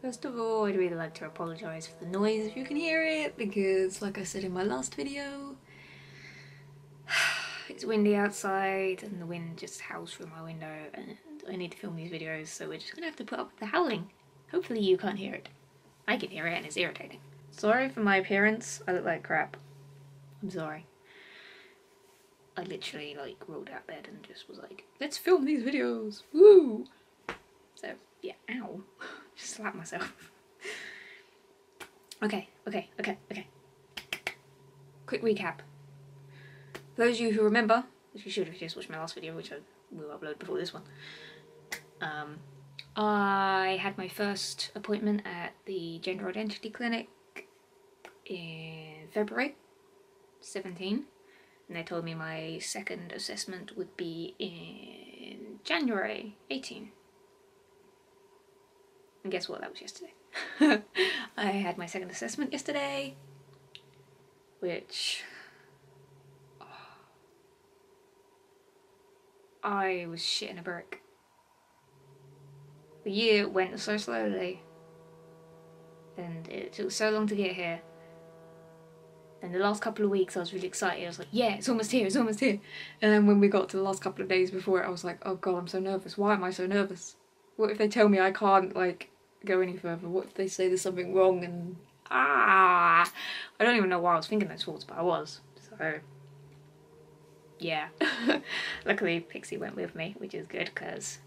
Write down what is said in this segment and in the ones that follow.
First of all, I'd really like to apologise for the noise if you can hear it, because like I said in my last video, it's windy outside and the wind just howls through my window and I need to film these videos, so we're just gonna have to put up with the howling. Hopefully you can't hear it. I can hear it and it's irritating. Sorry for my appearance, I look like crap. I'm sorry. I literally rolled out of bed and just was like, let's film these videos, woo! So yeah, ow. Just slapped myself. Okay. Quick recap. For those of you who remember, which you should have just watched my last video, which I will upload before this one, I had my first appointment at the Gender Identity Clinic in February 17, and they told me my second assessment would be in January 18. And guess what, that was yesterday. I had my second assessment yesterday, which I was shitting a brick. The year went so slowly and it took so long to get here. And the last couple of weeks I was really excited. I was like, yeah, it's almost here, it's almost here. And then when we got to the last couple of days before it, I was like, oh god, I'm so nervous. Why am I so nervous? What if they tell me I can't go any further? What if they say there's something wrong and I don't even know why I was thinking those thoughts, but I was. So yeah. Luckily Pixie went with me, which is good, because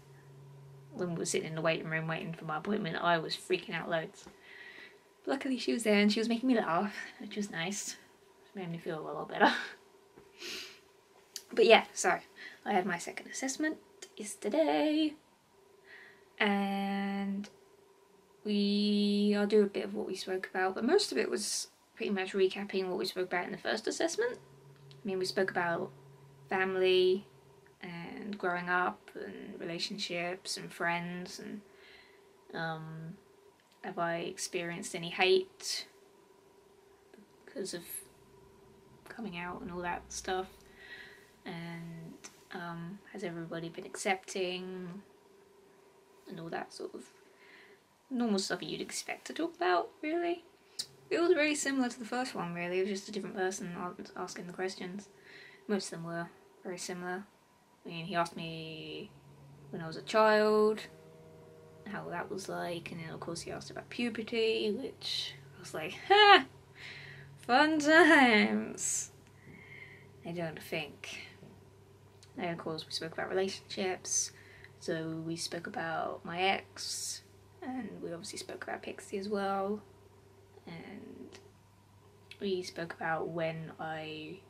when we were sitting in the waiting room waiting for my appointment, I was freaking out loads. But luckily she was there and she was making me laugh, which was nice. It made me feel a lot better. But yeah, so I had my second assessment yesterday, and I'll do a bit of what we spoke about, but most of it was pretty much recapping what we spoke about in the first assessment. I mean, we spoke about family and growing up and relationships and friends, and have I experienced any hate because of coming out and all that stuff, and has everybody been accepting and all that sort of normal stuff you'd expect to talk about, really. It was very similar to the first one, really. It was just a different person asking the questions. Most of them were very similar. I mean, he asked me when I was a child, how that was like, and then of course he asked about puberty, which I was like, ha! Fun times! I don't think. And of course we spoke about relationships, so we spoke about my ex, and we obviously spoke about Pixie as well, and we spoke about when I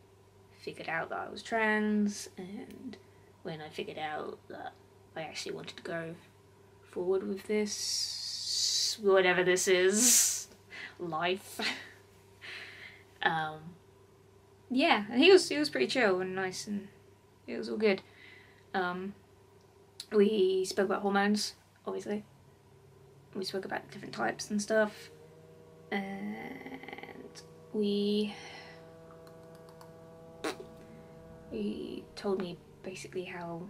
figured out that I was trans, and when I figured out that I actually wanted to go forward with this, whatever this is, life. Yeah, and he was pretty chill and nice, and it was all good. We spoke about hormones, obviously. We spoke about different types and stuff, and he told me basically how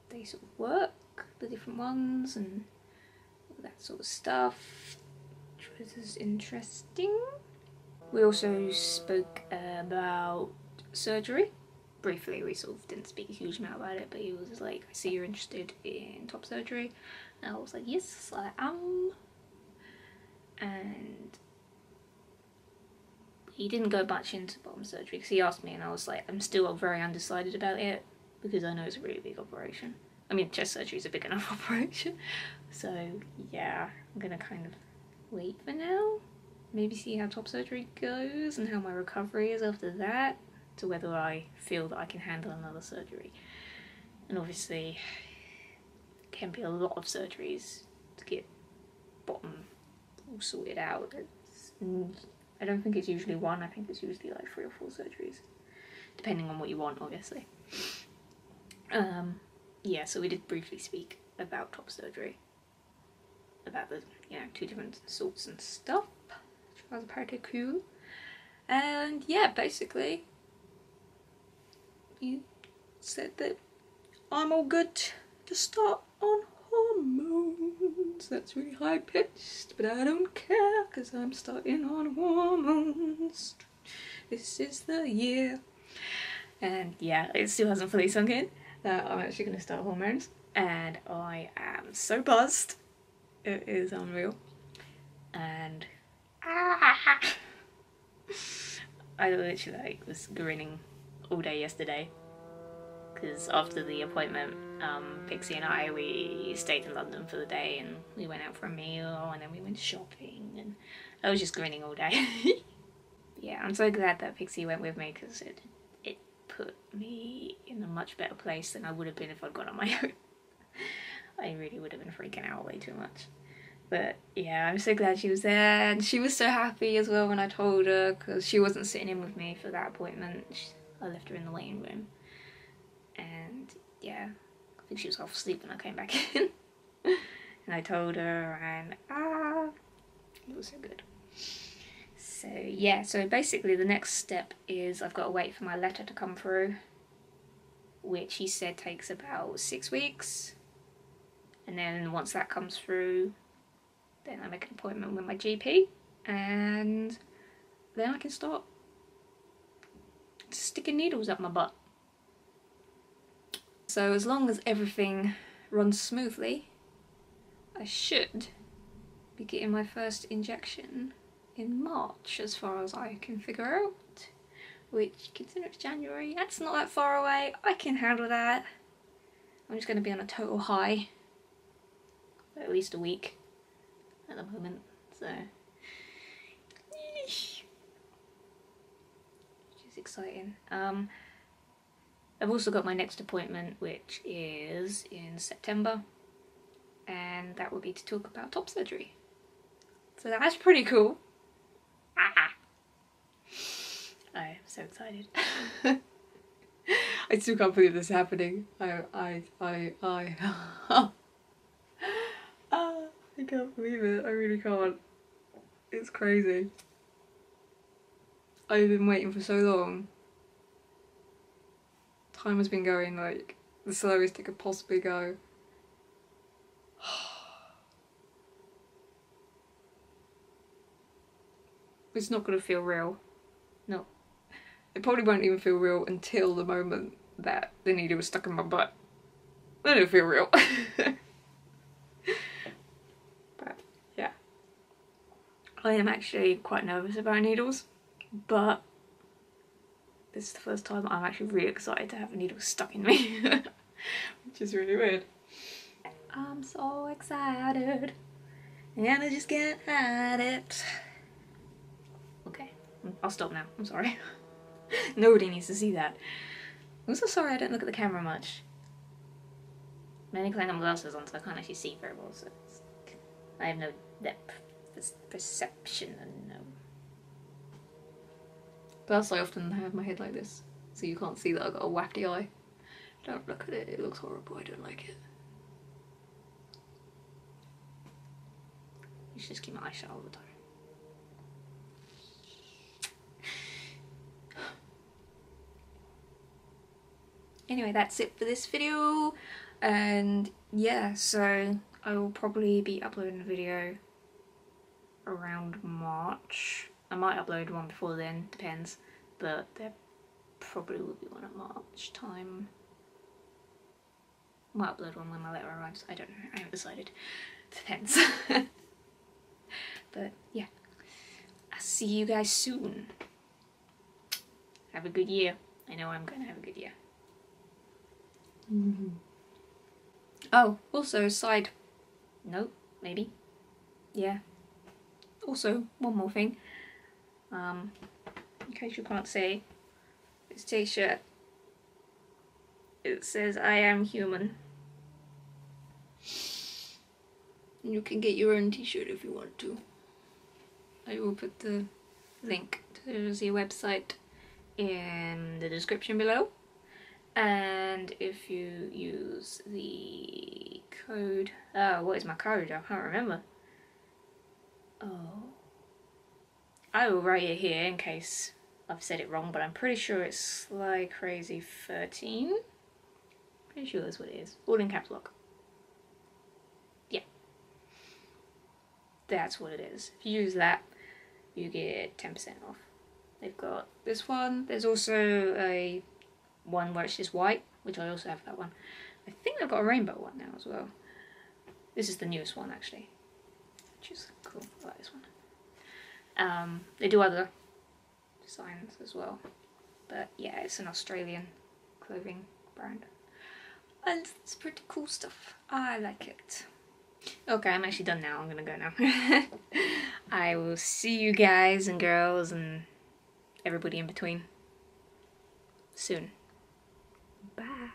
they sort of work, the different ones, and all that sort of stuff, which was interesting. We also spoke about surgery. Briefly, we sort of didn't speak a huge amount about it, but he was like, I see you're interested in top surgery. And I was like, yes, I am. And he didn't go much into bottom surgery because he asked me, and I was like, I'm still very undecided about it because I know it's a really big operation. I mean, chest surgery is a big enough operation. So yeah, I'm gonna kind of wait for now. Maybe see how top surgery goes and how my recovery is after that, to whether I feel that I can handle another surgery. And obviously, it can be a lot of surgeries to get bottom all sorted out. I don't think it's usually one, I think it's usually like 3 or 4 surgeries, depending on what you want, obviously. Yeah, so we did briefly speak about top surgery, about the 2 different sorts and stuff, which was pretty cool. And yeah, basically he said that I'm all good to start on hormones. hormones. That's really high pitched, but I don't care because I'm starting on hormones. This is the year. And yeah, it still hasn't fully sunk in that I'm actually going to start hormones, and I am so buzzed. It is unreal. And I literally was grinning all day yesterday because after the appointment, Pixie and we stayed in London for the day and we went out for a meal and then we went shopping, and I was just grinning all day. Yeah, I'm so glad that Pixie went with me because it put me in a much better place than I would have been if I'd gone on my own. I really would have been freaking out way too much. But yeah, I'm so glad she was there, and she was so happy as well when I told her, because she wasn't sitting in with me for that appointment. I left her in the waiting room, and yeah, I think she was half asleep when I came back in. And I told her, and it was so good. So yeah, so basically the next step is I've got to wait for my letter to come through, which he said takes about 6 weeks. And then once that comes through, then I make an appointment with my GP, and then I can start sticking needles up my butt. So as long as everything runs smoothly, I should be getting my first injection in March, as far as I can figure out, which, considering it's January, that's not that far away. I can handle that. I'm just going to be on a total high for at least a week at the moment, so which is exciting. I've also got my next appointment, which is in September, and that will be to talk about top surgery, so that's pretty cool. I'm so excited. I still can't believe this is happening. I can't believe it. I really can't. It's crazy. I've been waiting for so long. Time has been going like the slowest it could possibly go. It's not gonna feel real. No. It probably won't even feel real until the moment that the needle was stuck in my butt. Then it'll feel real. But yeah. I am actually quite nervous about needles, but this is the first time I'm actually really excited to have a needle stuck in me. Which is really weird. I'm so excited, and I just can't hide it. Okay, I'll stop now. I'm sorry. Nobody needs to see that. I'm so sorry I don't look at the camera much. I'm only playing on glasses on, so I can't actually see very well, so I have no depth perception and no. Plus I often have my head like this, so you can't see that I've got a wafty eye. Don't look at it, it looks horrible, I don't like it. You should just keep my eyes shut all the time. Anyway, that's it for this video, and yeah, so I will probably be uploading a video around March. I might upload one before then, depends, but there probably will be one at March time. I might upload one when my letter arrives, I don't know, I haven't decided. Depends. But yeah, I'll see you guys soon. Have a good year. I know I'm going to have a good year. Oh, also side note, maybe. Yeah. Also, one more thing. In case you can't see, this t-shirt, it says I am human. And you can get your own t-shirt if you want to. I will put the link to the website in the description below. And if you use the code, what is my code? I can't remember. Oh, I will write it here in case I've said it wrong, but I'm pretty sure it's like crazy 13. Pretty sure that's what it is. All in caps lock. Yeah. that's what it is. If you use that, you get 10% off. They've got this one. There's also a one where it's just white, which I also have that one. I think they've got a rainbow one now as well. This is the newest one actually, which is cool. I like this one. They do other designs as well, but yeah, it's an Australian clothing brand, and it's pretty cool stuff. I like it. Okay, I'm actually done now. I'm gonna go now. I will see you guys and girls and everybody in between soon. Bye.